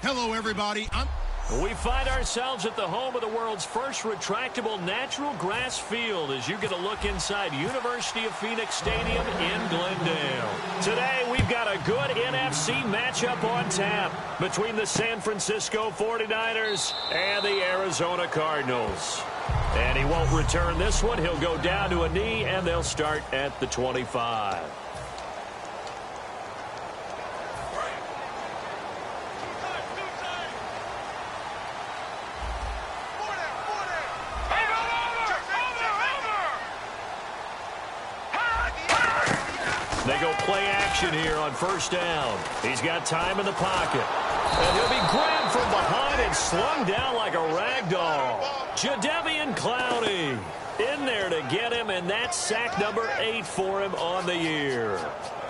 Hello, everybody. We find ourselves at the home of the world's first retractable natural grass field as you get a look inside University of Phoenix Stadium in Glendale. Today, we've got a good NFC matchup on tap between the San Francisco 49ers and the Arizona Cardinals. And he won't return this one. He'll go down to a knee, and they'll start at the 25. They go play action here on first down. He's got time in the pocket. And he'll be grabbed from behind and slung down like a rag doll. Jadeveon Clowney in there to get him, and that's sack number 8 for him on the year.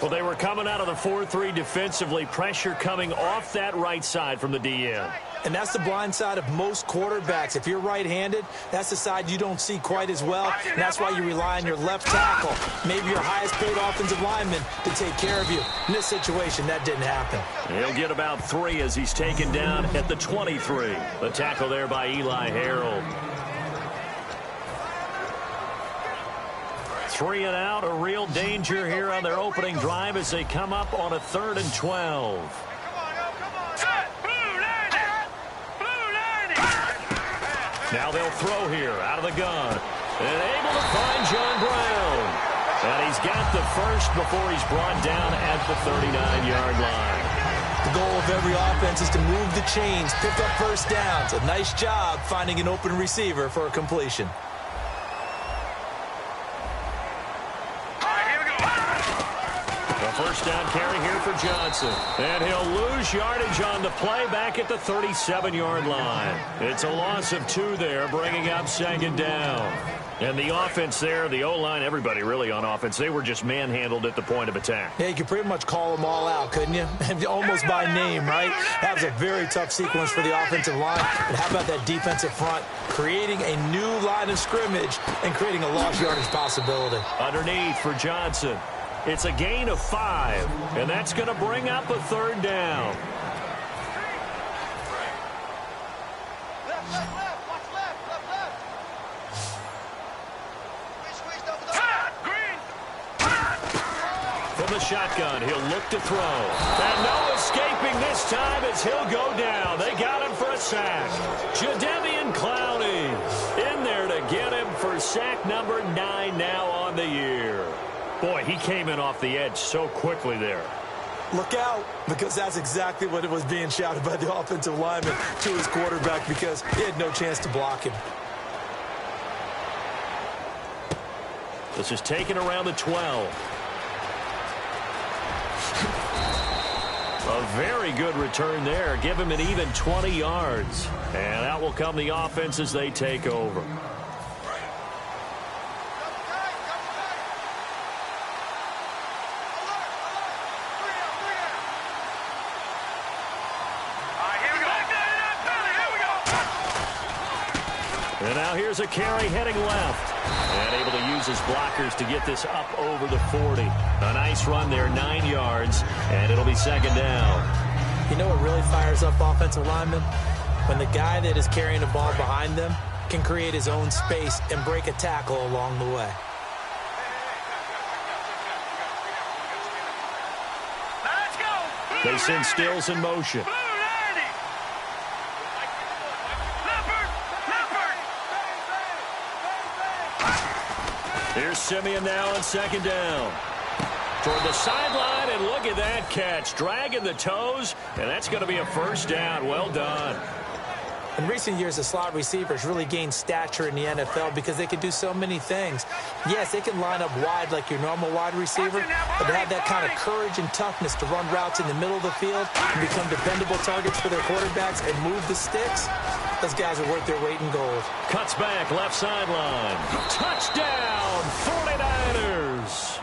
Well, they were coming out of the 4-3 defensively. Pressure coming off that right side from the DN. And that's the blind side of most quarterbacks. If you're right-handed, that's the side you don't see quite as well. And that's why you rely on your left tackle, maybe your highest-paid offensive lineman, to take care of you. In this situation, that didn't happen. He'll get about 3 as he's taken down at the 23. The tackle there by Eli Harold. 3 and out, a real danger here on their opening drive as they come up on a 3rd and 12. Now they'll throw here out of the gun. And able to find John Brown. And he's got the first before he's brought down at the 39-yard line. The goal of every offense is to move the chains, pick up first downs. A nice job finding an open receiver for a completion. First down carry here for Johnson. And he'll lose yardage on the play back at the 37-yard line. It's a loss of 2 there, bringing up 2nd down. And the offense there, the O-line, everybody really on offense, they were just manhandled at the point of attack. Yeah, you could pretty much call them all out, couldn't you? Almost by name, right? That was a very tough sequence for the offensive line. But how about that defensive front? Creating a new line of scrimmage and creating a lost yardage possibility. Underneath for Johnson. It's a gain of 5, and that's going to bring up a 3rd down. From the shotgun, he'll look to throw. And no escaping this time as he'll go down. They got him for a sack. Jadeveon Clowney in there to get him for sack number 9 now on the year. Boy, he came in off the edge so quickly there. Look out, because that's exactly what it was being shouted by the offensive lineman to his quarterback, because he had no chance to block him. This is taken around the 12. A very good return there. Give him an even 20 yards. And out will come the offense as they take over. And now here's a carry heading left. And able to use his blockers to get this up over the 40. A nice run there, 9 yards, and it'll be 2nd down. You know what really fires up offensive linemen? When the guy that is carrying the ball behind them can create his own space and break a tackle along the way. They send Stills in motion. Here's Simeon now on 2nd down. Toward the sideline, and look at that catch. Dragging the toes, and that's going to be a 1st down. Well done. In recent years, the slot receivers really gained stature in the NFL because they can do so many things. Yes, they can line up wide like your normal wide receiver, but to have that kind of courage and toughness to run routes in the middle of the field and become dependable targets for their quarterbacks and move the sticks, those guys are worth their weight in gold. Cuts back, left sideline. Touchdown, 49ers.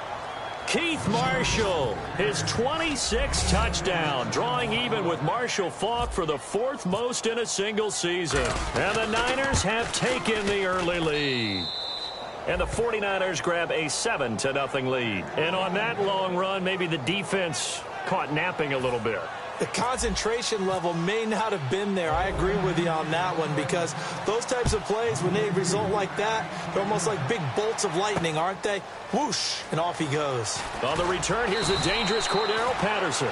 Keith Marshall, his 26th touchdown, drawing even with Marshall Faulk for the 4th most in a single season. And the Niners have taken the early lead. And the 49ers grab a 7-0 lead. And on that long run, maybe the defense caught napping a little bit. The concentration level may not have been there. I agree with you on that one, because those types of plays, when they result like that, they're almost like big bolts of lightning, aren't they? Whoosh, and off he goes. On the return, here's a dangerous Cordero Patterson.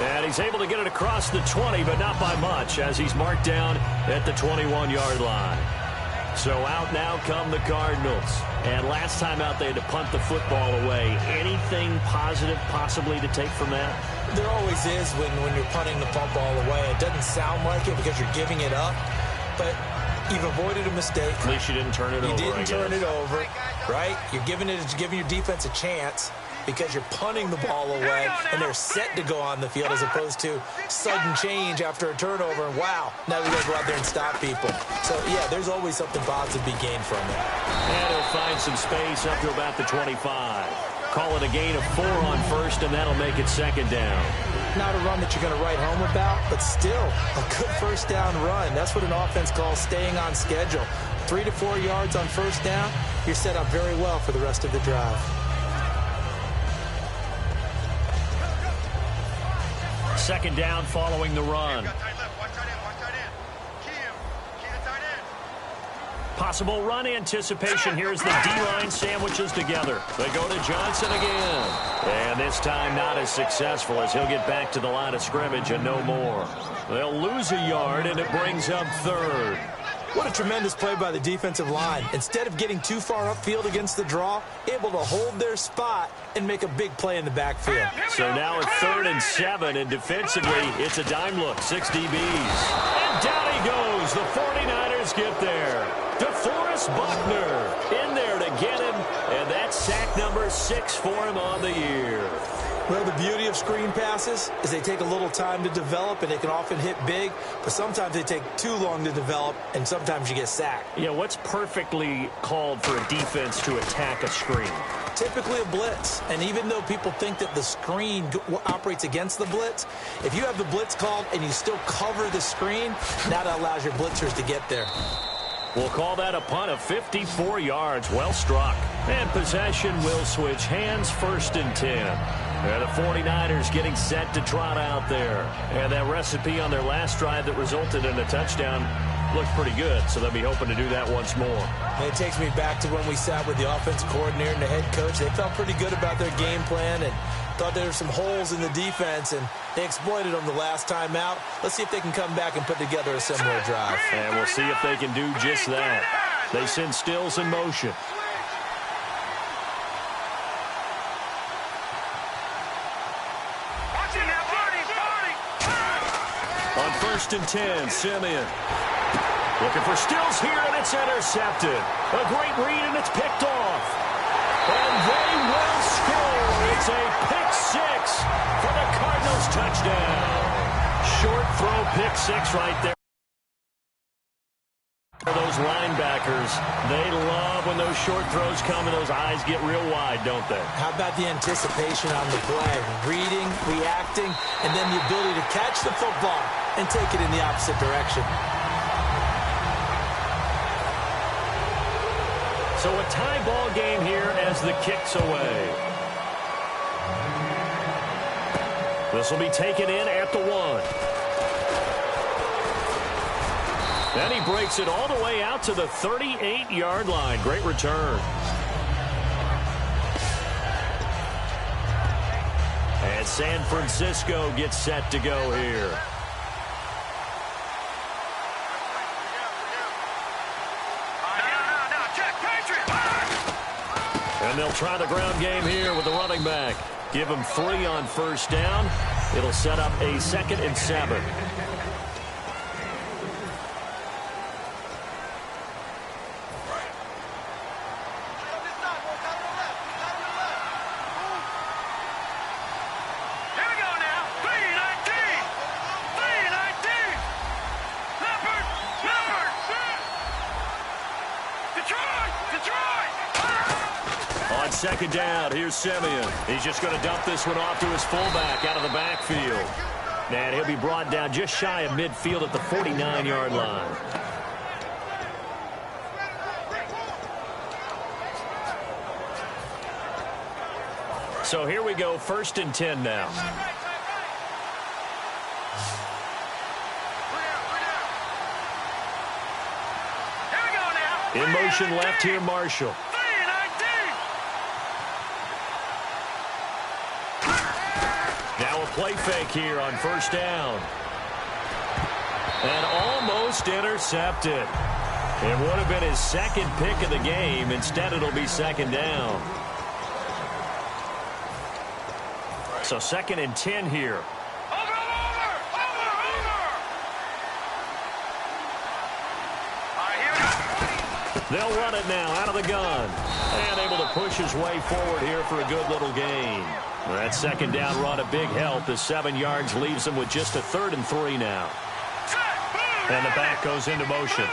And he's able to get it across the 20, but not by much, as he's marked down at the 21-yard line. So out now come the Cardinals. And last time out, they had to punt the football away. Anything positive possibly to take from that? There always is when you're punting the football away. It doesn't sound like it because you're giving it up, but you've avoided a mistake. At least you didn't turn it over. You didn't turn it over, right? You're giving your defense a chance because you're punting the ball away, and they're set to go on the field as opposed to sudden change after a turnover, and wow, now we got to go out there and stop people. So, yeah, there's always something positive to be gained from it. And he'll find some space up to about the 25. Call it a gain of 4 on first, and that'll make it second down. Not a run that you're going to write home about, but still a good first down run. That's what an offense calls staying on schedule. 3 to 4 yards on first down, you're set up very well for the rest of the drive. Second down following the run. Possible run anticipation. Here's the D-line sandwiches together. They go to Johnson again. And this time not as successful, as he'll get back to the line of scrimmage and no more. They'll lose a yard, and it brings up third. What a tremendous play by the defensive line. Instead of getting too far upfield against the draw, able to hold their spot and make a big play in the backfield. So now it's 3rd and 7, and defensively, it's a dime look, 6 DBs. And down he goes. The 49ers get there. DeForest Buckner in there to get him, and that's sack number 6 for him on the year. Well, the beauty of screen passes is they take a little time to develop, and they can often hit big, but sometimes they take too long to develop, and sometimes you get sacked. Yeah, what's perfectly called for a defense to attack a screen? Typically a blitz, and even though people think that the screen operates against the blitz, if you have the blitz called and you still cover the screen, now that allows your blitzers to get there. We'll call that a punt of 54 yards. Well struck. And possession will switch hands, 1st and 10. And the 49ers getting set to trot out there. And that recipe on their last drive that resulted in a touchdown looks pretty good, so they'll be hoping to do that once more. And it takes me back to when we sat with the offensive coordinator and the head coach. They felt pretty good about their game plan and thought there were some holes in the defense, and they exploited them the last time out. Let's see if they can come back and put together a similar drive. And we'll see if they can do just that. They send Stills in motion. On 1st and 10, Simeon. Looking for Stills here, and it's intercepted. A great read, and it's picked off. And they will score. It's a pick 6 for the Cardinals touchdown. Short throw, pick 6 right there. Those linebackers, they love when those short throws come and those eyes get real wide, don't they? How about the anticipation on the play? Reading, reacting, and then the ability to catch the football and take it in the opposite direction. So a tie ball game here as the kick's away. This will be taken in at the 1. And he breaks it all the way out to the 38-yard line. Great return. And San Francisco gets set to go here. And they'll try the ground game here with the running back. Give him 3 on first down. It'll set up a 2nd and 7. Second down, here's Simeon. He's just going to dump this one off to his fullback out of the backfield. And he'll be brought down just shy of midfield at the 49-yard line. So here we go, 1st and 10 now. In motion left here, Marshall. Now a play fake here on first down. And almost intercepted. It would have been his second pick of the game. Instead, it'll be second down. So 2nd and 10 here. They'll run it now out of the gun. And able to push his way forward here for a good little gain. That second down run a big help as 7 yards leaves them with just a 3rd and 3 now. And the back goes into motion.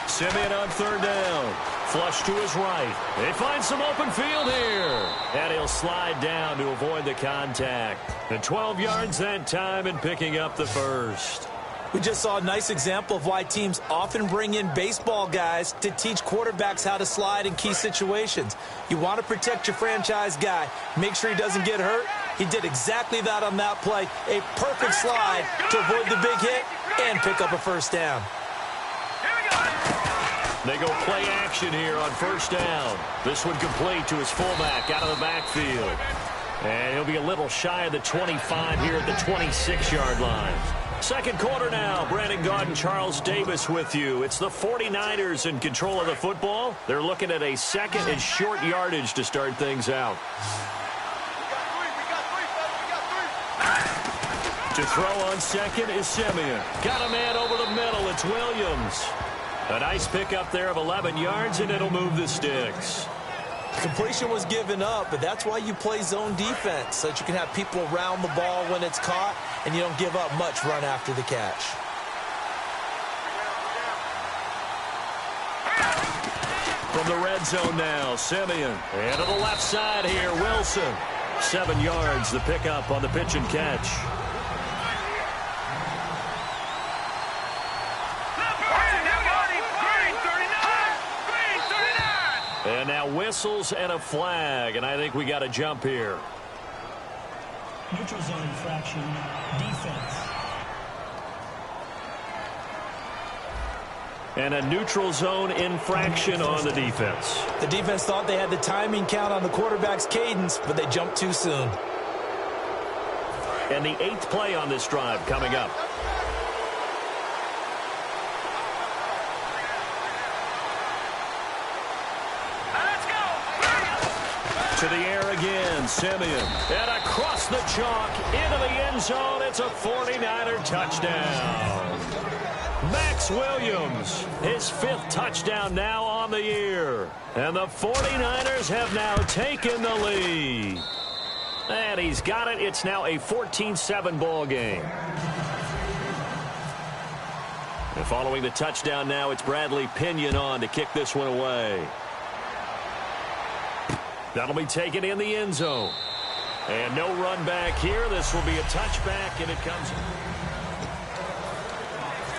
Simeon on 3rd down. Flush to his right. They find some open field here. And he'll slide down to avoid the contact. And 12 yards that time and picking up the first. We just saw a nice example of why teams often bring in baseball guys to teach quarterbacks how to slide in key situations. You want to protect your franchise guy. Make sure he doesn't get hurt. He did exactly that on that play. A perfect slide to avoid the big hit and pick up a first down. They go play action here on first down. This one complete to his fullback out of the backfield. And he'll be a little shy of the 25 here at the 26-yard line. Second quarter now. Brandon Gaud and Charles Davis with you. It's the 49ers in control of the football. They're looking at a 2nd and short yardage to start things out. To throw on 2nd is Simeon. Got a man over the middle. It's Williams. A nice pickup there of 11 yards, and it'll move the sticks. Completion was given up, but that's why you play zone defense, so that you can have people around the ball when it's caught, and you don't give up much run after the catch. From the red zone now, Simeon. And to the left side here, Wilson. 7 yards, the pickup on the pitch and catch. And now whistles and a flag, and I think we got a jump here. Neutral zone infraction, defense. And a neutral zone infraction on the defense. The defense thought they had the timing count on the quarterback's cadence, but they jumped too soon. And the 8th play on this drive coming up. To the air again, Simeon. And across the chalk, into the end zone. It's a 49er touchdown. Max Williams, his 5th touchdown now on the year. And the 49ers have now taken the lead. And he's got it. It's now a 14-7 ball game. And following the touchdown now, it's Bradley Pinion on to kick this one away. That'll be taken in the end zone. And no run back here. This will be a touchback, and it comes.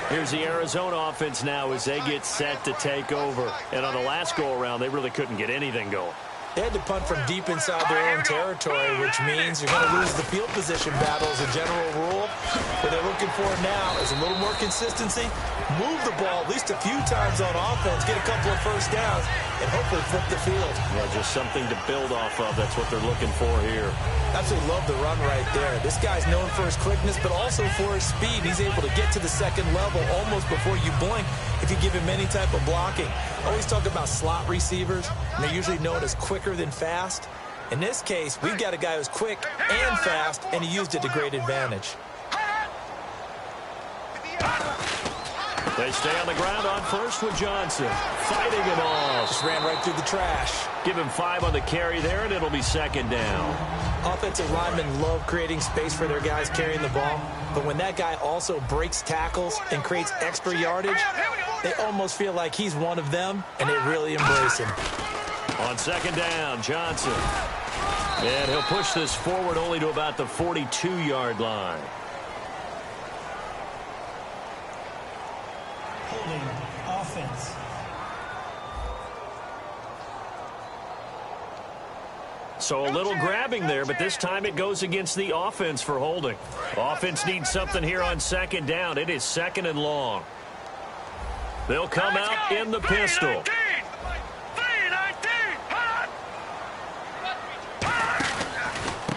Here's the Arizona offense now as they get set to take over. And on the last go-around, they really couldn't get anything going. They had to punt from deep inside their own territory, which means you're going to lose the field position battle as a general rule. What they're looking for now is a little more consistency, move the ball at least a few times on offense, get a couple of first downs, and hopefully flip the field. Yeah, just something to build off of. That's what they're looking for here. Absolutely love the run right there. This guy's known for his quickness, but also for his speed. He's able to get to the second level almost before you blink if you give him any type of blocking. I always talk about slot receivers, and they're usually known as quicker than fast. In this case, we've got a guy who's quick and fast, and he used it to great advantage. They stay on the ground on first with Johnson. Fighting him off. Just ran right through the trash. Give him 5 on the carry there, and it'll be second down. Offensive linemen love creating space for their guys carrying the ball, but when that guy also breaks tackles and creates extra yardage, they almost feel like he's one of them, and they really embrace him. On second down, Johnson. And he'll push this forward only to about the 42-yard line. Holding offense. So a little grabbing there, but this time it goes against the offense for holding. Offense needs something here on second down. It is second and long. They'll come out in the pistol.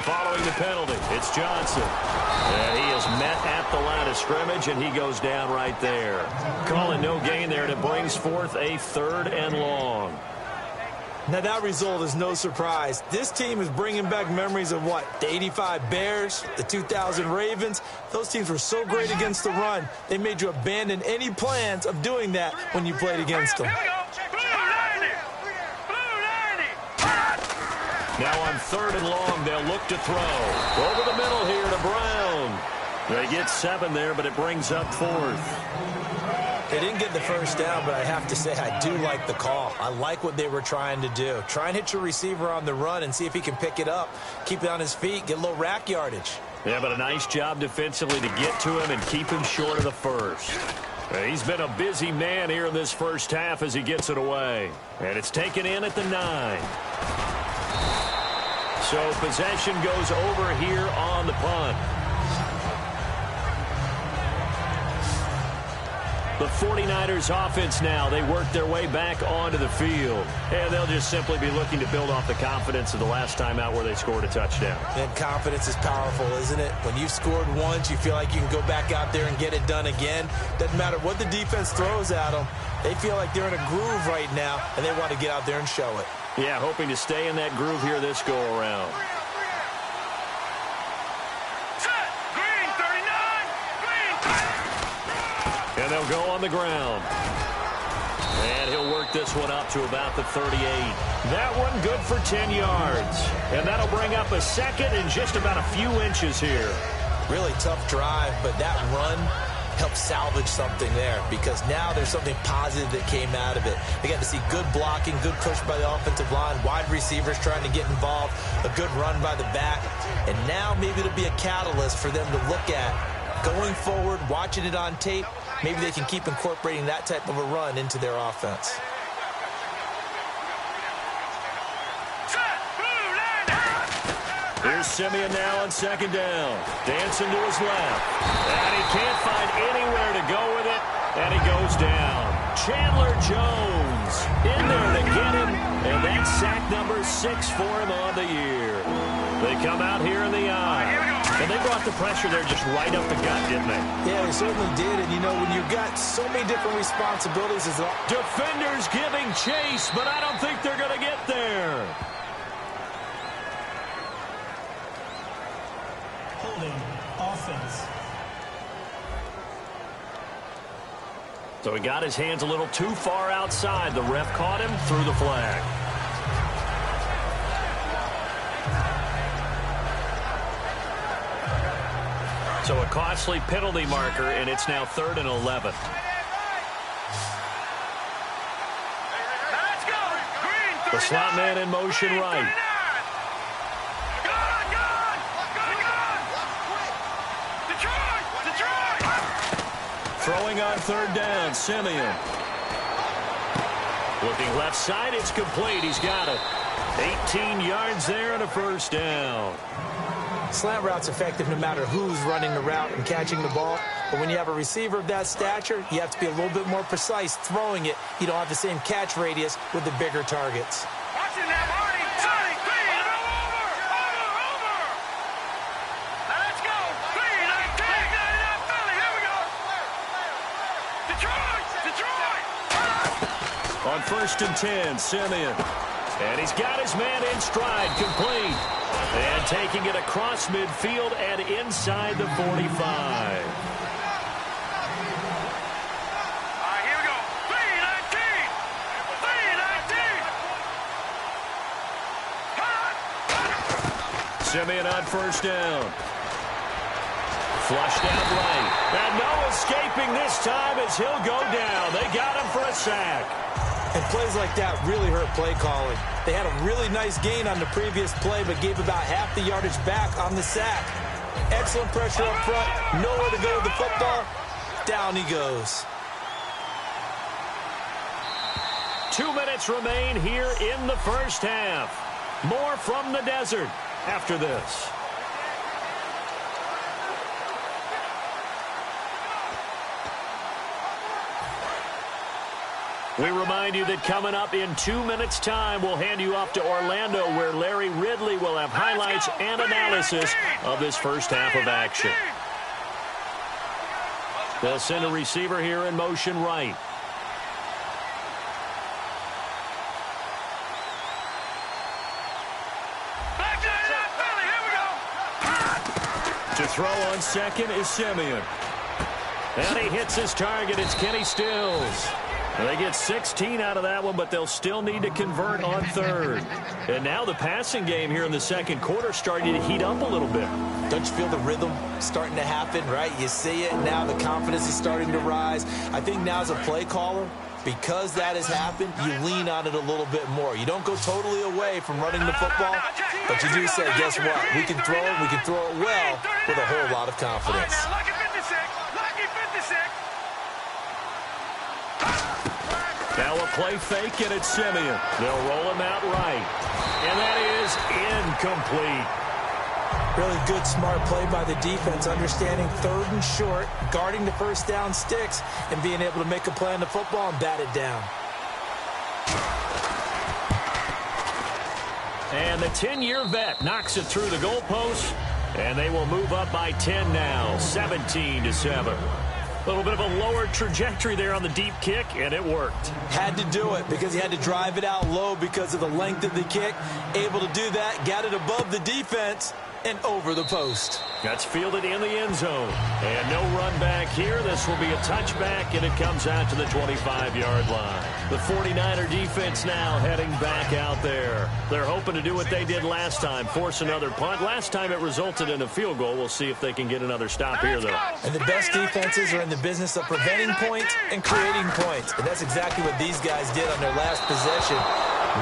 Following the penalty, it's Johnson. And he is met at the line of scrimmage, and he goes down right there. Calling no gain there, and it brings forth a third and long. Now, that result is no surprise. This team is bringing back memories of what? The 85 Bears, the 2000 Ravens. Those teams were so great against the run, they made you abandon any plans of doing that when you played against them. Now on third and long, they'll look to throw. Over the middle here to Brown. They get 7 there, but it brings up fourth. They didn't get the first down, but I have to say I do like the call. I like what they were trying to do. Try and hit your receiver on the run and see if he can pick it up. Keep it on his feet, get a little rack yardage. Yeah, but a nice job defensively to get to him and keep him short of the first. He's been a busy man here in this first half as he gets it away. And it's taken in at the 9. So possession goes over here on the punt. The 49ers offense now, they work their way back onto the field. And they'll just simply be looking to build off the confidence of the last time out where they scored a touchdown. And confidence is powerful, isn't it? When you've scored once, you feel like you can go back out there and get it done again. Doesn't matter what the defense throws at them. They feel like they're in a groove right now, and they want to get out there and show it. Yeah, hoping to stay in that groove here this go-around. And they'll go on the ground. And he'll work this one up to about the 38. That one good for 10 yards. And that'll bring up a second and just about a few inches here. Really tough drive, but that run helped salvage something there because now there's something positive that came out of it. They got to see good blocking, good push by the offensive line, wide receivers trying to get involved, a good run by the back. And now maybe it'll be a catalyst for them to look at going forward, watching it on tape. Maybe they can keep incorporating that type of a run into their offense. Here's Simeon now on second down. Dancing to his left. And he can't find anywhere to go with it. And he goes down. Chandler Jones in there to get him. And that's sack number 6 for him on the year. They come out here in the eye. And they brought the pressure there just right up the gut, didn't they? Yeah, they certainly did. And, you know, when you've got so many different responsibilities as defenders giving chase, but I don't think they're going to get there. Holding offense. So he got his hands a little too far outside. The ref caught him, threw the flag. So a costly penalty marker, and it's now 3rd and 11. The slot man in motion right. Throwing on 3rd down, Simeon. Looking left side, it's complete. He's got it. 18 yards there and a first down. Slant route's effective no matter who's running the route and catching the ball. But when you have a receiver of that stature, you have to be a little bit more precise throwing it. You don't have the same catch radius with the bigger targets. Let's go. Here we go. Detroit. On 1st and 10, Simeon. And he's got his man in stride, complete. And taking it across midfield and inside the 45. Here we go. 3-19. Simeon on 1st down. Flushed out right. And no escaping this time as he'll go down. They got him for a sack. And plays like that really hurt play calling. They had a really nice gain on the previous play, but gave about half the yardage back on the sack. Excellent pressure up front. Nowhere to go with the football. Down he goes. 2 minutes remain here in the first half. More from the desert after this. We remind you that coming up in 2 minutes' time, we'll hand you off to Orlando, where Larry Ridley will have highlights and analysis of this first half of action. They'll send a receiver here in motion right. To throw on second is Simeon. And he hits his target. It's Kenny Stills. They get 16 out of that one, but they'll still need to convert on third. And now the passing game here in the second quarter starting to heat up a little bit. Don't you feel the rhythm starting to happen, right? You see it now. The confidence is starting to rise. I think now as a play caller, because that has happened, you lean on it a little bit more. You don't go totally away from running the football, but you do say, guess what? We can throw it. We can throw it well with a whole lot of confidence. Now a play fake, and it's Simeon. They'll roll him out right. And that is incomplete. Really good, smart play by the defense, understanding third and short, guarding the first down sticks, and being able to make a play on the football and bat it down. And the 10-year vet knocks it through the goalpost, and they will move up by 10 now, 17-7. A little bit of a lower trajectory there on the deep kick, and it worked. Had to do it because he had to drive it out low because of the length of the kick. Able to do that, got it above the defense, and over the post. That's fielded in the end zone. And no run back here. This will be a touchback, and it comes out to the 25-yard line. The 49er defense now heading back out there. They're hoping to do what they did last time, force another punt. Last time it resulted in a field goal. We'll see if they can get another stop here, though. And the best defenses are in the business of preventing points and creating points. And that's exactly what these guys did on their last possession.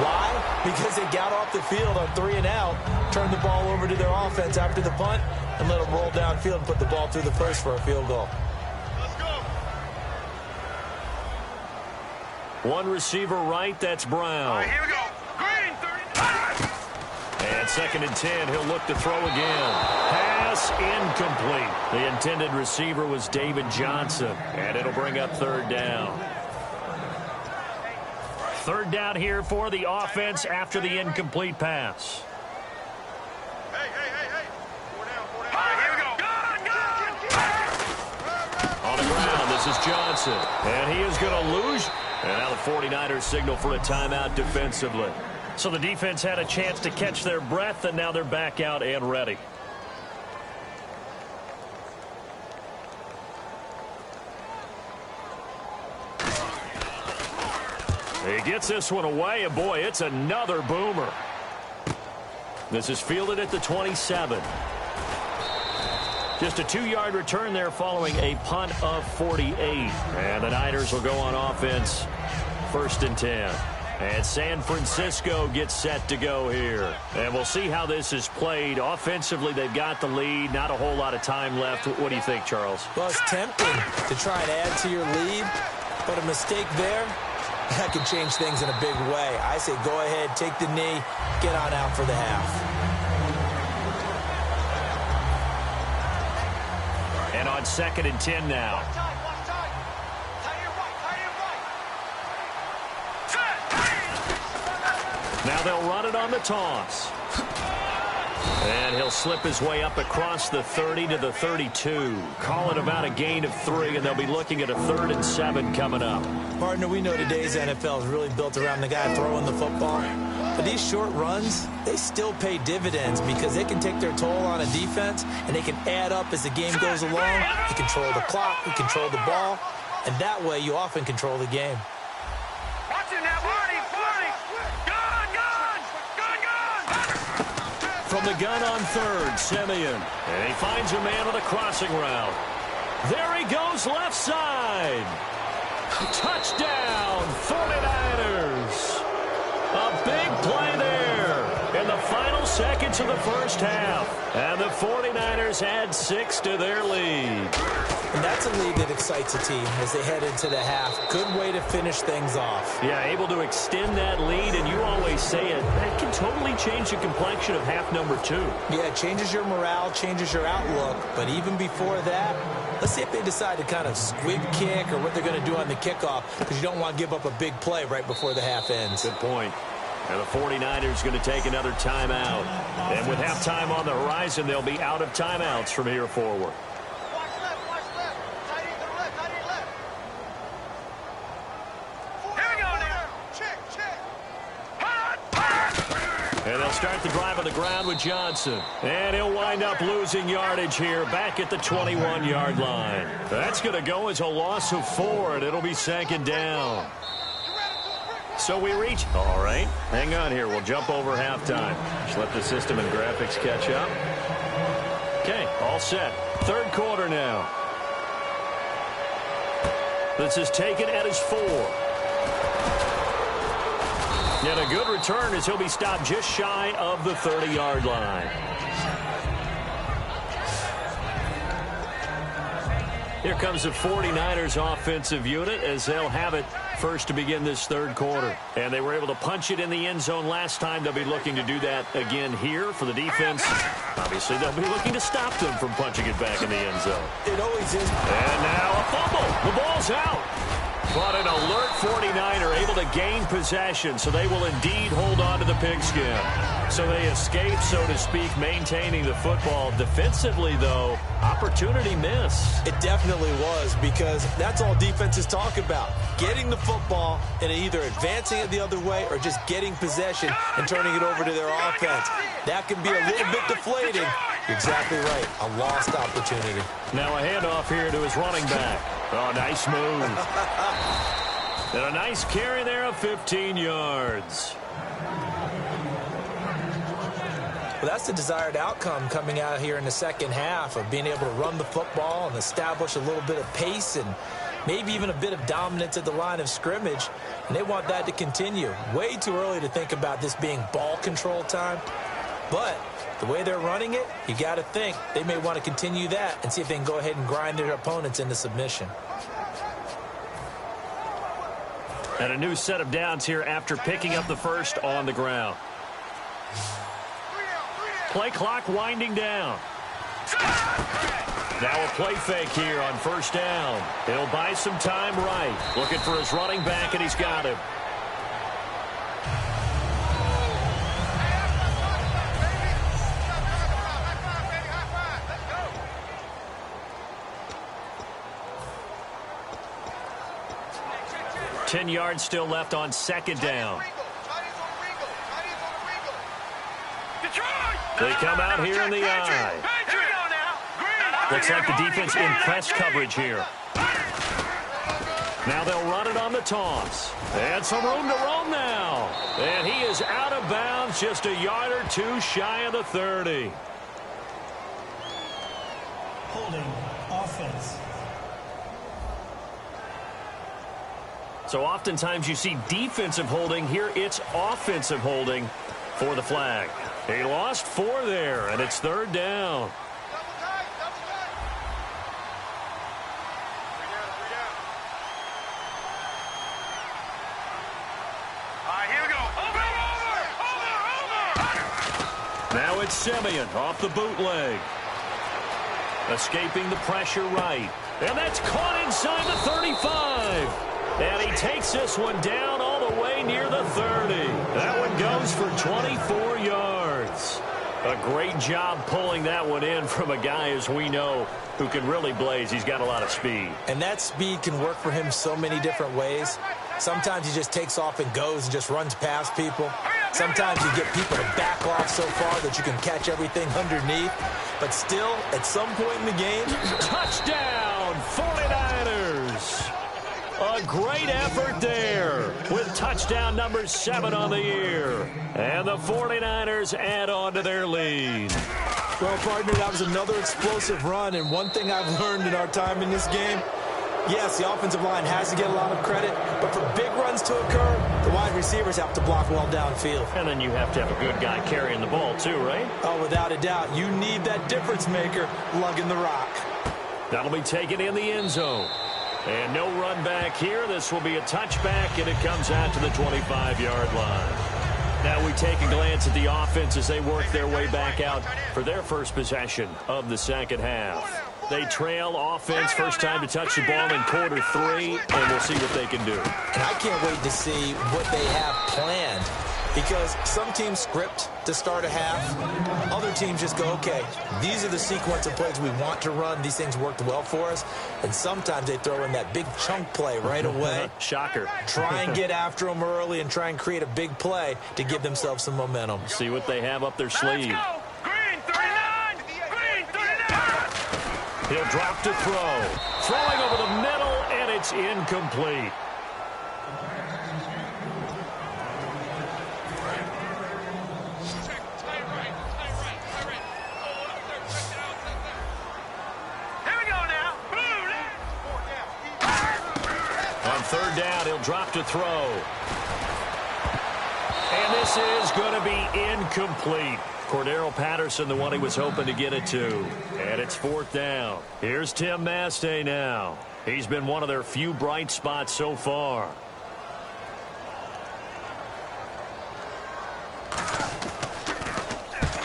Why? Because they got off the field on 3 and out, turned the ball over to their offense after the punt, and let them roll downfield and put the ball through the post for a field goal. Let's go. One receiver right, that's Brown. All right, here we go. Green, 39. And 2nd and 10, he'll look to throw again. Pass incomplete. The intended receiver was David Johnson, and it'll bring up 3rd down. 3rd down here for the offense after the incomplete pass. Hey. 4 down. All right, here we go. On the ground, this is Johnson. And he is going to lose. And now the 49ers signal for a timeout defensively. So the defense had a chance to catch their breath, and now they're back out and ready. He gets this one away, and boy, it's another boomer. This is fielded at the 27. Just a 2-yard return there following a punt of 48. And the Niners will go on offense, 1st and 10. And San Francisco gets set to go here. And we'll see how this is played. Offensively, they've got the lead. Not a whole lot of time left. What do you think, Charles? Well, it's tempting to try and add to your lead, but a mistake there, that could change things in a big way. I say go ahead, take the knee, get on out for the half. And on 2nd and 10 now. Now they'll run it on the toss. And he'll slip his way up across the 30 to the 32. Call it about a gain of 3, and they'll be looking at a 3rd and 7 coming up. Partner, we know today's NFL is really built around the guy throwing the football. But these short runs, they still pay dividends because they can take their toll on a defense, and they can add up as the game goes along. You control the clock, you control the ball, and that way you often control the game. Watch it now, Marty. From the gun on 3rd, Simeon. And he finds a man on the crossing route. There he goes left side. Touchdown, 49ers. A big play there. And the final seconds of the first half. And the 49ers add 6 to their lead. And that's a lead that excites a team as they head into the half. Good way to finish things off. Yeah, able to extend that lead, and you always say it, that can totally change the complexion of half number 2. Yeah, it changes your morale, changes your outlook. But even before that, let's see if they decide to kind of squib kick or what they're going to do on the kickoff, because you don't want to give up a big play right before the half ends. Good point. And the 49ers going to take another timeout. And with halftime on the horizon, they'll be out of timeouts from here forward. And they'll start the drive on the ground with Johnson. And he'll wind up losing yardage here back at the 21-yard line. That's going to go as a loss of 4, and it'll be 2nd down. So we reach. All right. Hang on here. We'll jump over halftime. Just let the system and graphics catch up. Okay, all set. 3rd quarter now. This is taken at his 4. And a good return as he'll be stopped just shy of the 30-yard line. Here comes the 49ers offensive unit as they'll have it first to begin this 3rd quarter. And they were able to punch it in the end zone last time. They'll be looking to do that again here for the defense. Obviously, they'll be looking to stop them from punching it back in the end zone. It always is. And now a fumble. The ball's out. But an alert 49er able to gain possession, so they will indeed hold on to the pigskin. So they escape, so to speak, maintaining the football. Defensively, though, opportunity miss. It definitely was, because that's all defenses talk about. Getting the football and either advancing it the other way or just getting possession and turning it over to their offense. That can be a little bit deflating. You're exactly right. A lost opportunity. Now a handoff here to his running back. Oh, nice move. And a nice carry there of 15 yards. Well, that's the desired outcome coming out here in the second half of being able to run the football and establish a little bit of pace and maybe even a bit of dominance at the line of scrimmage. And they want that to continue. Way too early to think about this being ball control time. But the way they're running it, you got to think they may want to continue that and see if they can go ahead and grind their opponents into submission. And a new set of downs here after picking up the first on the ground. Play clock winding down. Now a play fake here on 1st down. He'll buy some time right. Looking for his running back, and he's got him. Ten yards still left on 2nd down. They come out here in the eye. Looks like the defense in press coverage here. Now they'll run it on the toss. And some room to roam now. And he is out of bounds, just a yard or 2 shy of the 30. Holding offense. So oftentimes you see defensive holding. Here it's offensive holding for the flag. He lost 4 there, and it's 3rd down. Now it's Simeon off the bootleg. Escaping the pressure right. And that's caught inside the 35. And he takes this one down all the way near the 30. That one goes for 24 yards. A great job pulling that one in from a guy, as we know, who can really blaze. He's got a lot of speed. And that speed can work for him so many different ways. Sometimes he just takes off and goes and just runs past people. Sometimes you get people to back off so far that you can catch everything underneath. But still, at some point in the game, touchdown, 49ers. A great effort there with touchdown number 7 on the year. And the 49ers add on to their lead. Well, partner, that was another explosive run. And one thing I've learned in our time in this game, Yes, the offensive line has to get a lot of credit, but for big runs to occur, the wide receivers have to block well downfield. And then you have to have a good guy carrying the ball too, right? Oh, without a doubt. You need that difference maker lugging the rock. That'll be taken in the end zone. And no run back here. This will be a touchback, and it comes out to the 25-yard line. Now we take a glance at the offense as they work their way back out for their first possession of the second half. They trail offense, first time to touch the ball in quarter 3, and we'll see what they can do. And I can't wait to see what they have planned, because some teams script to start a half. Other teams just go, okay, these are the sequence of plays we want to run. These things worked well for us. And sometimes they throw in that big chunk play right away. Shocker. Try and get after them early and try and create a big play to give themselves some momentum. See what they have up their sleeve. Let's go. Green 39. Green 39. He'll drop to throw. Throwing over the middle, and it's incomplete. On third down, he'll drop to throw. And this is going to be incomplete. Cordero Patterson, the one he was hoping to get it to. And it's fourth down. Here's TMisito now. He's been one of their few bright spots so far.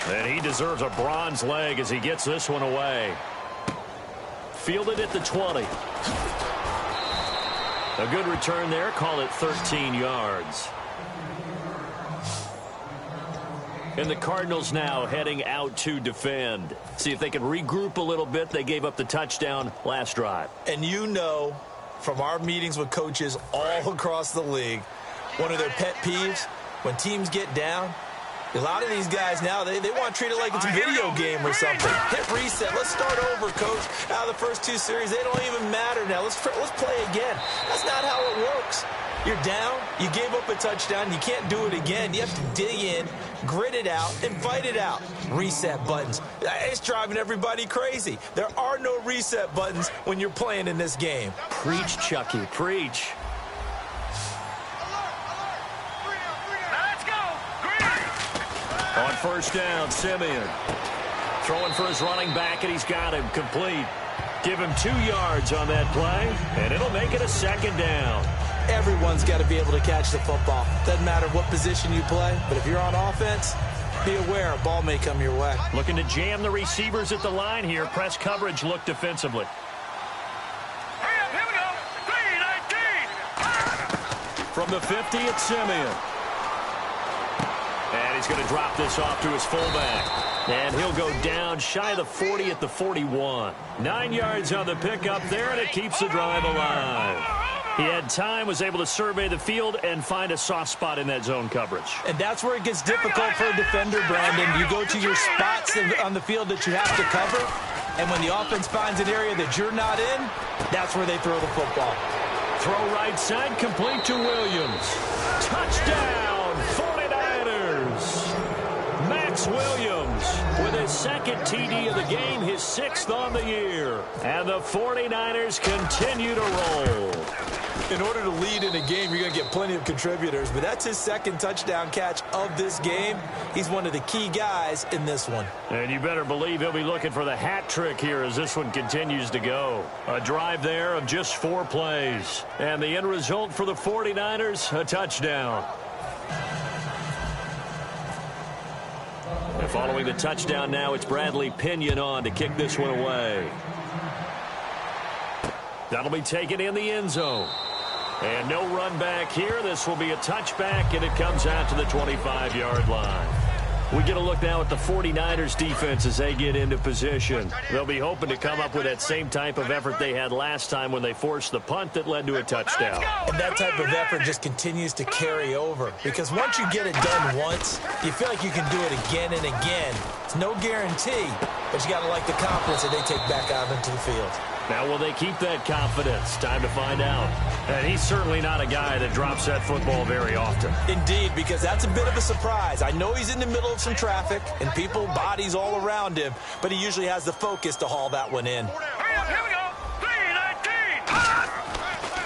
And he deserves a bronze leg as he gets this one away. Fielded at the 20. A good return there. Call it 13 yards. And the Cardinals now heading out to defend. See if they can regroup a little bit. They gave up the touchdown last drive. And you know, from our meetings with coaches all across the league, one of their pet peeves, when teams get down, a lot of these guys now, they want to treat it like it's a video game or something. Hit reset. Let's start over, coach. Out of the first 2 series, they don't even matter now. Let's play again. That's not how it works. You're down. You gave up a touchdown. You can't do it again. You have to dig in, grit it out, and fight it out. Reset buttons. It's driving everybody crazy. There are no reset buttons when you're playing in this game. Preach, Chucky. Preach. On first down, Simeon. Throwing for his running back, and he's got him complete. Give him 2 yards on that play, and it'll make it a second down. Everyone's got to be able to catch the football. Doesn't matter what position you play, but if you're on offense, be aware a ball may come your way. Looking to jam the receivers at the line here. Press coverage look defensively. Hurry up, here we go. 3-19. From the 50, it's Simeon. And he's going to drop this off to his fullback. And he'll go down shy of the 40 at the 41. 9 yards on the pickup there, and it keeps the drive alive. He had time, was able to survey the field and find a soft spot in that zone coverage. And that's where it gets difficult for a defender, Brandon. You go to your spots on the field that you have to cover, and when the offense finds an area that you're not in, that's where they throw the football. Throw right side, complete to Williams. Touchdown, 49ers. Max Williams with his second TD of the game, his 6th on the year. And the 49ers continue to roll. In order to lead in a game, you're going to get plenty of contributors, but that's his second touchdown catch of this game. He's one of the key guys in this one. And you better believe he'll be looking for the hat trick here as this one continues to go. A drive there of just 4 plays. And the end result for the 49ers, a touchdown. And following the touchdown now, it's Bradley Pinion on to kick this one away. That'll be taken in the end zone. And no run back here. This will be a touchback, and it comes out to the 25-yard line. We get a look now at the 49ers defense as they get into position. They'll be hoping to come up with that same type of effort they had last time when they forced the punt that led to a touchdown. And that type of effort just continues to carry over, because once you get it done once, you feel like you can do it again and again. It's no guarantee, but you got to like the confidence that they take back out into the field. Now, will they keep that confidence? Time to find out. And he's certainly not a guy that drops that football very often. Indeed, because that's a bit of a surprise. I know he's in the middle of some traffic and people, bodies all around him, but he usually has the focus to haul that one in. Hurry up, here we go. 3-19.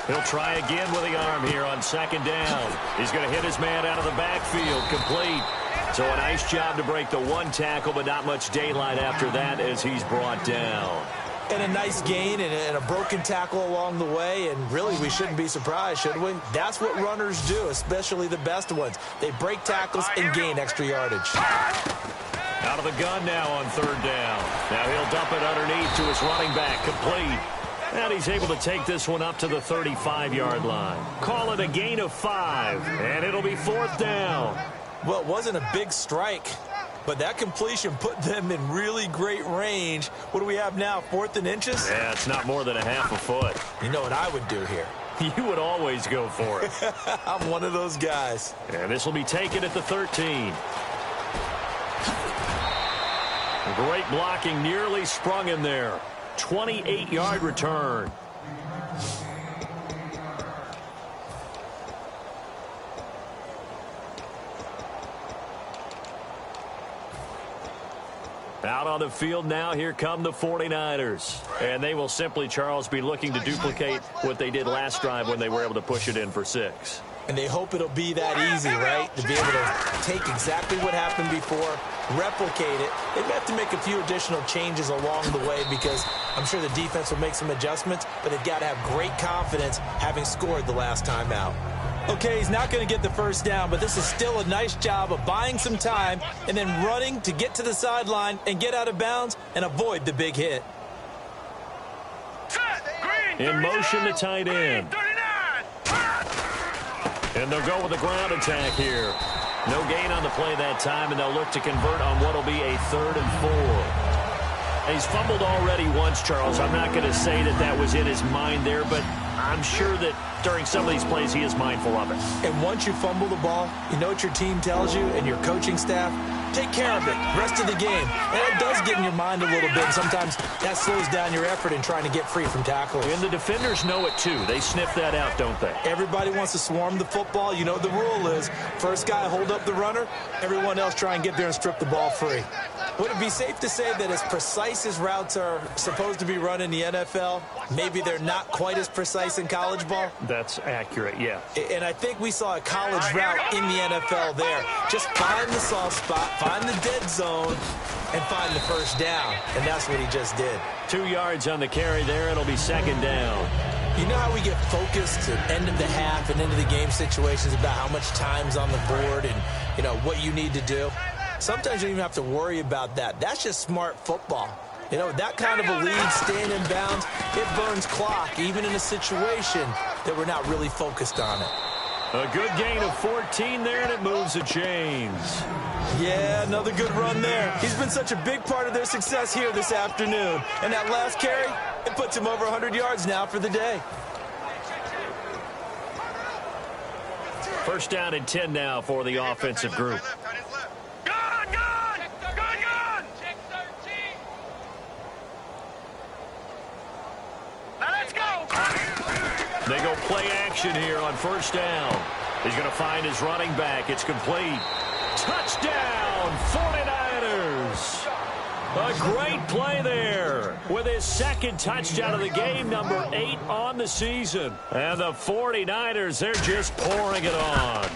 He'll try again with the arm here on second down. He's going to hit his man out of the backfield, complete. So a nice job to break the one tackle, but not much daylight after that as he's brought down. And a nice gain and a broken tackle along the way, and really we shouldn't be surprised, should we? That's what runners do, especially the best ones. They break tackles and gain extra yardage. Out of the gun now on third down. Now he'll dump it underneath to his running back, complete. And he's able to take this one up to the 35-yard line. Call it a gain of 5, and it'll be fourth down. Well, it wasn't a big strike, but that completion put them in really great range. What do we have now, 4th and inches? Yeah, it's not more than a half a foot. You know what I would do here? You would always go for it. I'm one of those guys. And this will be taken at the 13. Great blocking, nearly sprung him there. 28-yard return. Out on the field now, here come the 49ers. And they will simply, Charles, be looking to duplicate what they did last drive when they were able to push it in for 6. And they hope it'll be that easy, right? To be able to take exactly what happened before, replicate it. They may have to make a few additional changes along the way because I'm sure the defense will make some adjustments, but they've got to have great confidence having scored the last time out. Okay, he's not going to get the first down, but this is still a nice job of buying some time and then running to get to the sideline and get out of bounds and avoid the big hit. In motion to tight end. And they'll go with the ground attack here. No gain on the play that time, and they'll look to convert on what will be a 3rd and 4. He's fumbled already once, Charles. I'm not going to say that that was in his mind there, but I'm sure that during some of these plays he is mindful of it. And once you fumble the ball, you know what your team tells you and your coaching staff? Take care of it rest of the game. And it does get in your mind a little bit. Sometimes that slows down your effort in trying to get free from tackling. And the defenders know it too. They sniff that out, don't they? Everybody wants to swarm the football. You know the rule is first guy hold up the runner, everyone else try and get there and strip the ball free. Would it be safe to say that as precise as routes are supposed to be run in the NFL, maybe they're not quite as precise in college ball? That's accurate, yeah. And I think we saw a college route in the NFL there. Just find the soft spot, find the dead zone, and find the first down. And that's what he just did. 2 yards on the carry there. It'll be second down. You know how we get focused at end of the half and into the game situations about how much time's on the board and, you know, what you need to do? Sometimes you don't even have to worry about that. That's just smart football. You know, that kind of a lead, staying in bounds, it burns clock, even in a situation that we're not really focused on it. A good gain of 14 there, and it moves the chains. Yeah, another good run there. He's been such a big part of their success here this afternoon. And that last carry, it puts him over 100 yards now for the day. First down and 10 now for the offensive group. They go play action here on first down. He's going to find his running back. It's complete. Touchdown, 49ers. A great play there with his second touchdown of the game, number 8 on the season. And the 49ers, they're just pouring it on.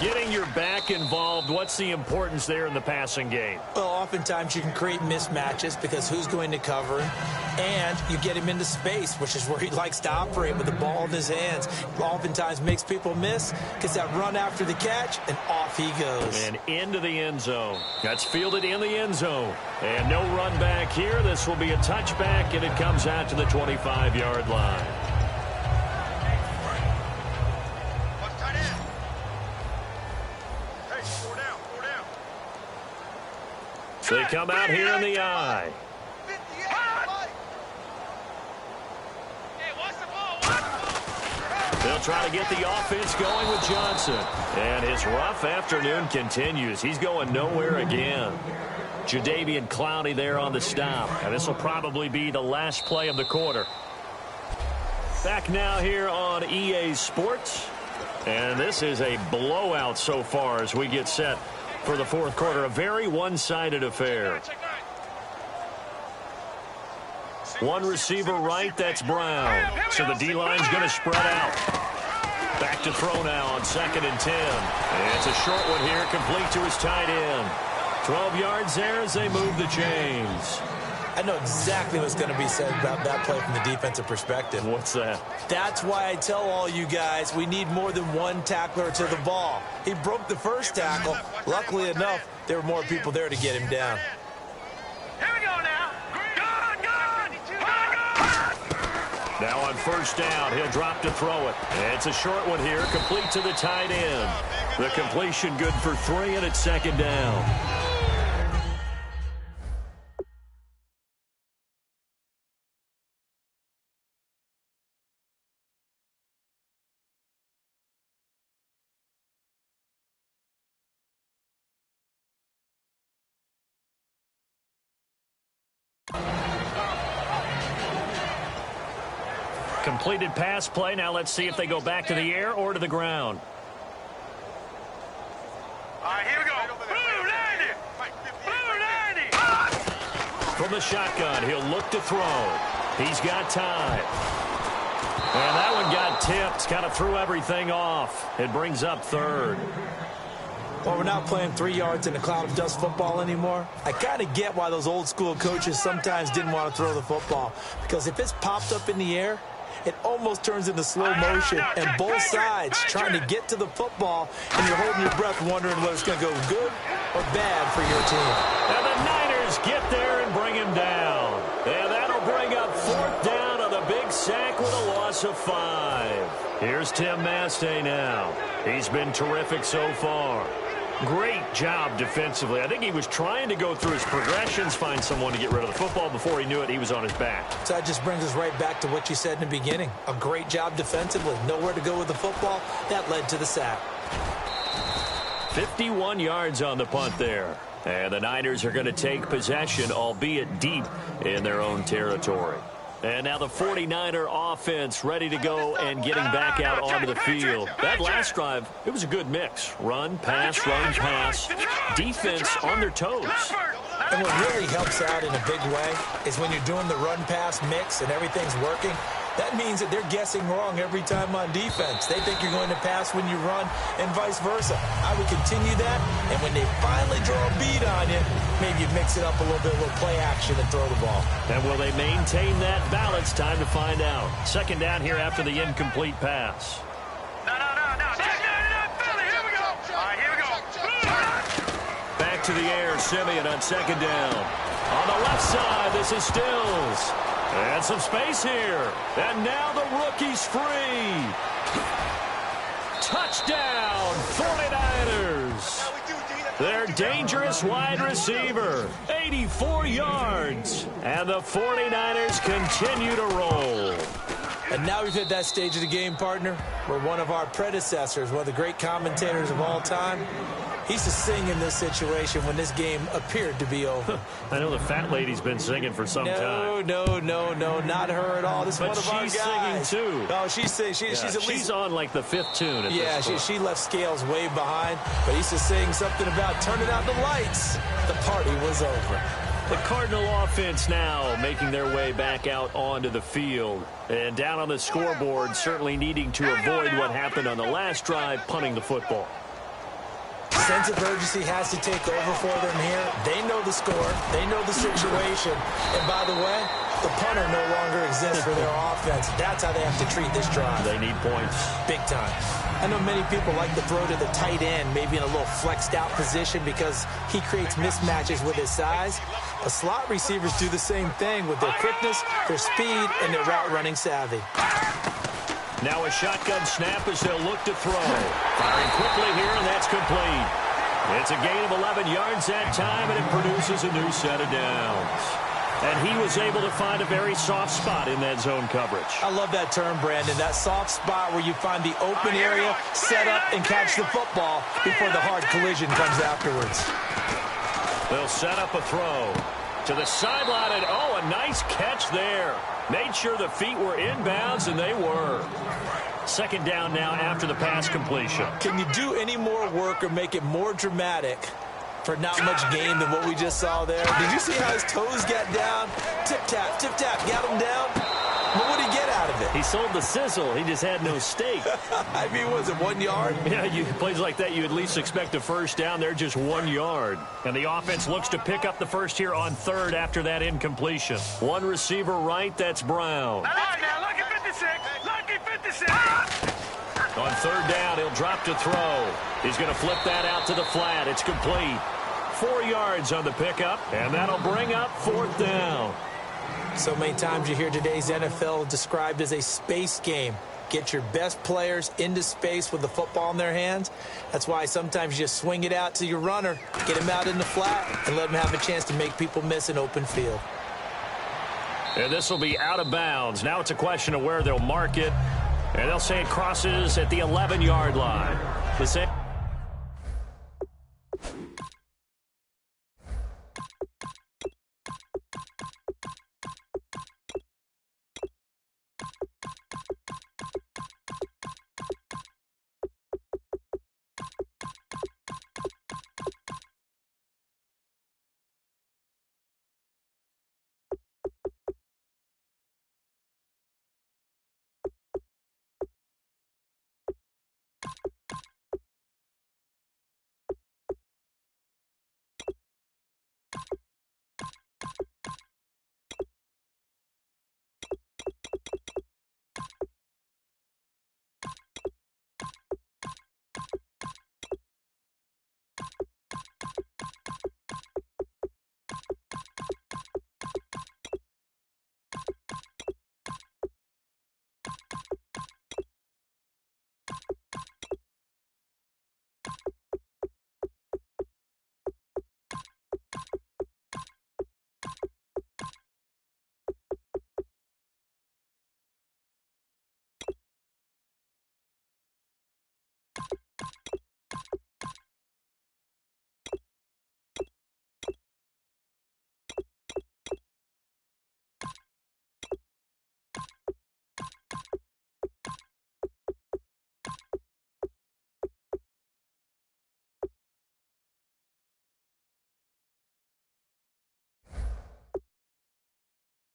Getting your back involved, what's the importance there in the passing game? Well, oftentimes you can create mismatches because who's going to cover him, and you get him into space, which is where he likes to operate with the ball in his hands. Oftentimes makes people miss, gets that run after the catch, and off he goes. And into the end zone. That's fielded in the end zone. And no run back here. This will be a touchback, and it comes out to the 25-yard line. They come out here in the eye. They'll try to get the offense going with Johnson. And his rough afternoon continues. He's going nowhere again. Jadeveon Clowney there on the stop. And this will probably be the last play of the quarter. Back now here on EA Sports. And this is a blowout so far as we get set for the fourth quarter. A very one-sided affair. One receiver right, that's Brown. So the D-line's going to spread out. Back to throw now on 2nd and 10. And it's a short one here, complete to his tight end. 12 yards there as they move the chains. I know exactly what's going to be said about that play from the defensive perspective. What's that? That's why I tell all you guys we need more than one tackler to the ball. He broke the first tackle. Luckily enough, there were more people there to get him down. Here we go now. Now on 1st down, he'll drop to throw it. It's a short one here, complete to the tight end. The completion good for 3, and it's 2nd down. Completed pass play. Now let's see if they go back to the air or to the ground. All right, here we go. Blue 90. From the shotgun, he'll look to throw. He's got time. And that one got tipped. Kind of threw everything off. It brings up 3rd. Well, we're not playing 3 yards in a cloud of dust football anymore. I kind of get why those old school coaches sometimes didn't want to throw the football. Because if it's popped up in the air, it almost turns into slow motion, and both sides trying to get to the football, and you're holding your breath wondering whether it's going to go good or bad for your team. And the Niners get there and bring him down. And that'll bring up 4th down on the big sack with a loss of 5. Here's TMisito now. He's been terrific so far. Great job defensively. I think he was trying to go through his progressions, find someone to get rid of the football. Before he knew it, he was on his back. So that just brings us right back to what you said in the beginning. A great job defensively. Nowhere to go with the football. That led to the sack. 51 yards on the punt there. And the Niners are going to take possession, albeit deep in their own territory. And now the 49er offense ready to go and getting back out onto the field. That last drive, it was a good mix. Run, pass, defense on their toes. And what really helps out in a big way is when you're doing the run-pass mix and everything's working, that means that they're guessing wrong every time on defense. They think you're going to pass when you run and vice versa. I would continue that, and when they finally draw a bead on you, maybe you mix it up a little bit, a little play action and throw the ball. And will they maintain that balance? Time to find out. 2nd down here after the incomplete pass. No. Here we go. All right, here we go. Back to the air, Simeon on 2nd down. On the left side, this is Stills. And some space here. And now the rookie's free. Touchdown, 49ers. Their dangerous wide receiver, 84 yards. And the 49ers continue to roll. And now we've hit that stage of the game, partner, where one of our predecessors, one of the great commentators of all time, he used to sing in this situation when this game appeared to be over. I know the fat lady's been singing for some time. No, not her at all. This is one of our guys. But she's singing, too. No, she's singing. She's on, like, the 5th tune at this point. She left Scales way behind, but he used to sing something about turning out the lights. The party was over. The Cardinal offense now making their way back out onto the field. And down on the scoreboard, certainly needing to avoid what happened on the last drive, punting the football. Sense of urgency has to take over for them here. They know the score. They know the situation. And by the way, the punter no longer exists for their offense. That's how they have to treat this drive. They need points. Big time. I know many people like to throw to the tight end, maybe in a little flexed out position because he creates mismatches with his size. But slot receivers do the same thing with their quickness, their speed, and their route running savvy. Now a shotgun snap as they'll look to throw. Firing quickly here, and that's complete. It's a gain of 11 yards that time, and it produces a new set of downs. And he was able to find a very soft spot in that zone coverage. I love that term, Brandon. That soft spot where you find the open area, set up, and catch the football before the hard collision comes afterwards. They'll set up a throw to the sideline, and a nice catch there. Made sure the feet were inbounds, and they were. 2nd down now after the pass completion. Can you do any more work or make it more dramatic for not much gain than what we just saw there. Did you see how his toes got down? Tip-tap, got him down. But what did he get out of it? He sold the sizzle. He just had no steak. I mean, was it 1 yard? Yeah, plays like that, you at least expect a first down. They're just 1 yard. And the offense looks to pick up the first here on third after that incompletion. One receiver right, that's Brown. Now, lucky 56. Lucky 56. On third down, he'll drop to throw. He's going to flip that out to the flat. It's complete. 4 yards on the pickup, and that'll bring up fourth down. So many times you hear today's NFL described as a space game. Get your best players into space with the football in their hands. That's why sometimes you just swing it out to your runner, get him out in the flat, and let him have a chance to make people miss an open field. And this will be out of bounds. Now it's a question of where they'll mark it. And they'll say it crosses at the 11-yard line. The same.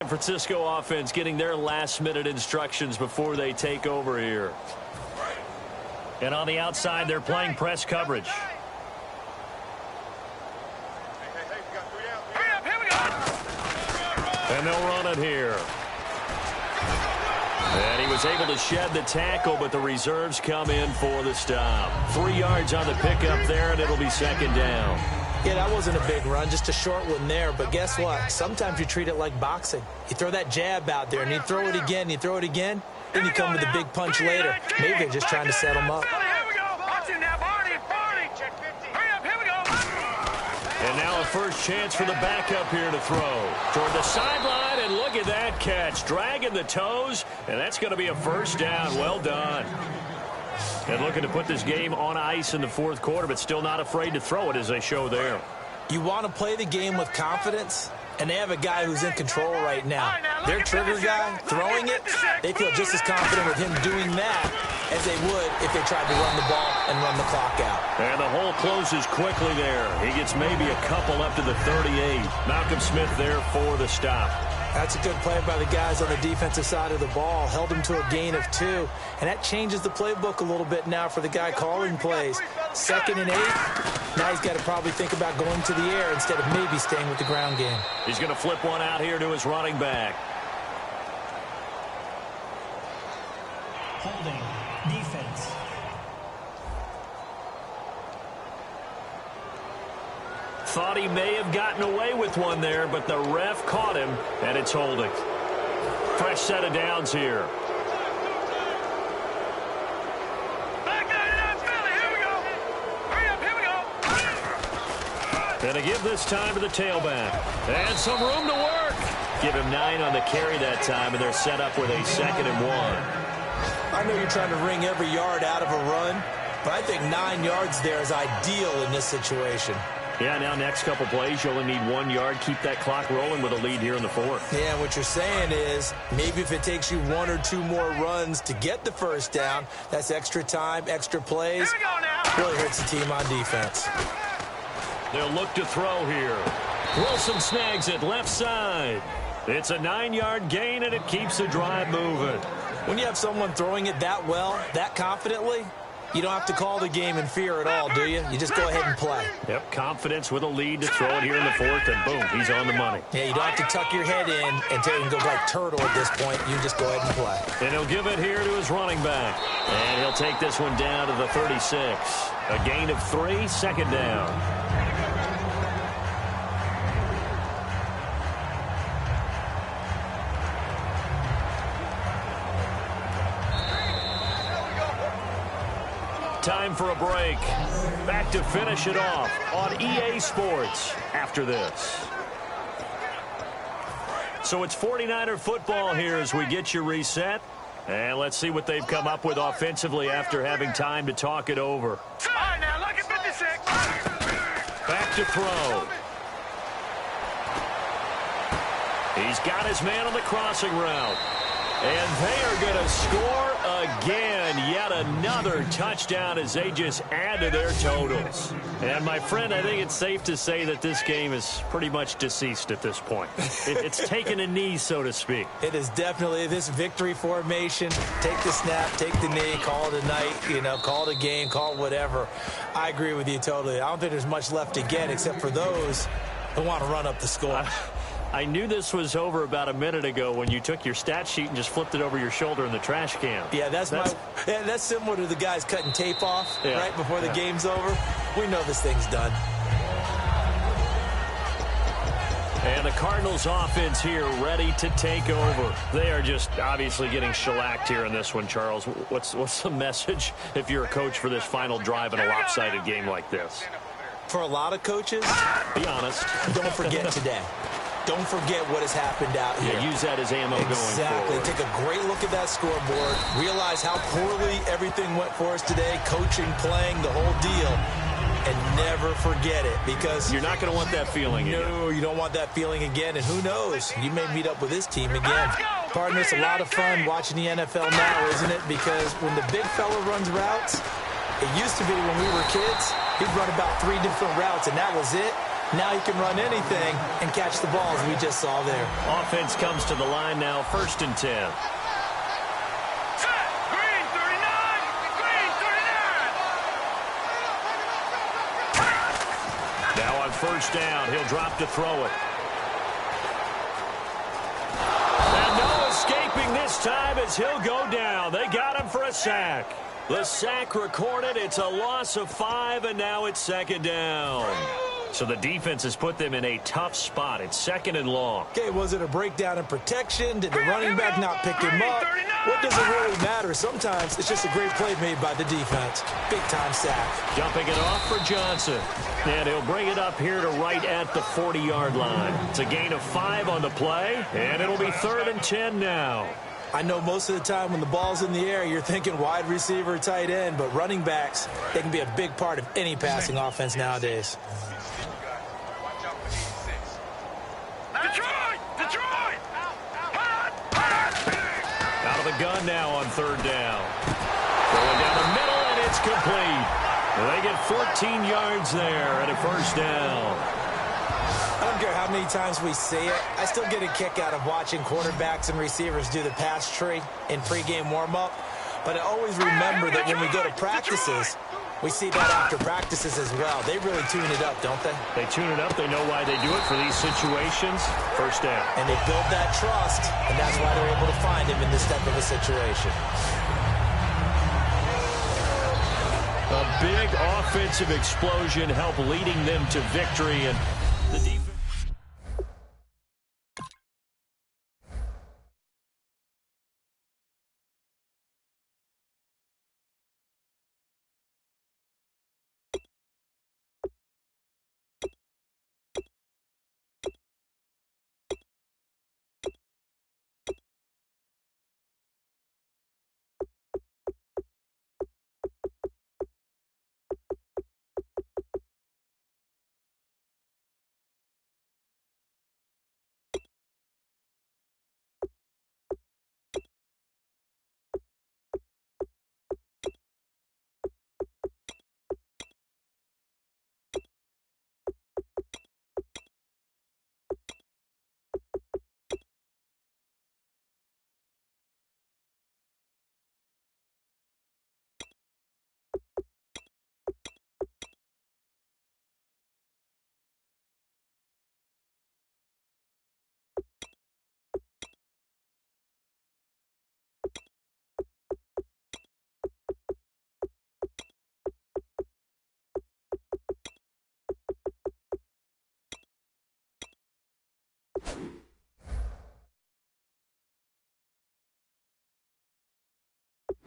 San Francisco offense getting their last-minute instructions before they take over here. And on the outside, they're playing press coverage. And they'll run it here. And he was able to shed the tackle, but the reserves come in for the stop. 3 yards on the pickup there, and it'll be second down. Yeah, that wasn't a big run, just a short one there. But guess what? Sometimes you treat it like boxing. You throw that jab out there, and you throw it again, you throw it again, then you come with a big punch later. Maybe they're just trying to set them up. And now a first chance for the backup here to throw. Toward the sideline, and look at that catch. Dragging the toes, and that's going to be a first down. Well done. And looking to put this game on ice in the fourth quarter, but still not afraid to throw it as they show there. You want to play the game with confidence, and they have a guy who's in control right now. Their trigger guy, throwing it, they feel just as confident with him doing that as they would if they tried to run the ball and run the clock out. And the hole closes quickly there. He gets maybe a couple up to the 38. Malcolm Smith there for the stop. That's a good play by the guys on the defensive side of the ball. Held him to a gain of 2. And that changes the playbook a little bit now for the guy calling plays. 2nd and 8. Now he's got to probably think about going to the air instead of maybe staying with the ground game. He's going to flip one out here to his running back. Holding. Defense. Thought he may have gotten away with one there, but the ref caught him, and it's holding. Fresh set of downs here. And to give this time to the tailback. And some room to work. Give him 9 on the carry that time, and they're set up with a 2nd and 1. I know you're trying to wring every yard out of a run, but I think 9 yards there is ideal in this situation. Yeah, now next couple plays, you only need 1 yard. Keep that clock rolling with a lead here in the fourth. Yeah, what you're saying is maybe if it takes you 1 or 2 more runs to get the first down, that's extra time, extra plays. Really hurts the team on defense. They'll look to throw here. Wilson snags it left side. It's a 9-yard gain, and it keeps the drive moving. When you have someone throwing it that well, that confidently, you don't have to call the game in fear at all, do you? You just go ahead and play. Yep, confidence with a lead to throw it here in the fourth, and boom, he's on the money. Yeah, you don't have to tuck your head in and take and go like turtle at this point. You just go ahead and play. And he'll give it here to his running back. And he'll take this one down to the 36. A gain of 3, second down. Time for a break. Back to finish it off on EA Sports after this. So it's 49er football here as we get you reset. And let's see what they've come up with offensively after having time to talk it over. All right, now look at 56. Back to throw. He's got his man on the crossing route. And they are going to score again. Yet another touchdown as they just add to their totals. And, my friend, I think it's safe to say that this game is pretty much deceased at this point. It's taken a knee, so to speak. It is definitely this victory formation. Take the snap, take the knee, call it a night, call it a game, call it whatever. I agree with you totally. I don't think there's much left to get except for those who want to run up the score. I knew this was over about a minute ago when you took your stat sheet and just flipped it over your shoulder in the trash can. Yeah, that's similar to the guys cutting tape off right before the game's over. We know this thing's done. And the Cardinals offense here ready to take over. They are just obviously getting shellacked here in this one, Charles. What's the message if you're a coach for this final drive in a lopsided game like this? For a lot of coaches, be honest. Don't forget today. Don't forget what has happened out here. Yeah, use that as ammo going forward. Take a great look at that scoreboard. Realize how poorly everything went for us today. Coaching, playing, the whole deal. And never forget it because you're not going to want that feeling again. No, you don't want that feeling again. And who knows? You may meet up with this team again. Pardon, it's a lot of fun watching the NFL now, isn't it? Because when the big fella runs routes, it used to be when we were kids, he'd run about 3 different routes, and that was it. Now he can run anything and catch the balls we just saw there. Offense comes to the line now, 1st and 10. Green 39. Green 39. Now on 1st down, he'll drop to throw it. And no escaping this time as he'll go down. They got him for a sack. The sack recorded. It's a loss of 5, and now it's 2nd down. So the defense has put them in a tough spot. It's 2nd and long. Okay, was it a breakdown in protection? Did the running back not pick him up? What does it really matter? Sometimes it's just a great play made by the defense. Big-time sack. Jumping it off for Johnson. And he'll bring it up here to right at the 40-yard line. It's a gain of 5 on the play, and it'll be 3rd and 10 now. I know most of the time when the ball's in the air, you're thinking wide receiver, tight end, but running backs, they can be a big part of any passing offense nowadays. Detroit! Out of the gun now on 3rd down. Going down the middle, and it's complete. They get 14 yards there and a 1st down. I don't care how many times we see it. I still get a kick out of watching quarterbacks and receivers do the pass tree in pregame warm-up. But I always remember that when we go to practices, we see that after practices as well. They really tune it up, don't they? They tune it up. They know why they do it for these situations. 1st down. And they build that trust, and that's why they're able to find him in this type of a situation. A big offensive explosion helped leading them to victory, and the defense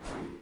it.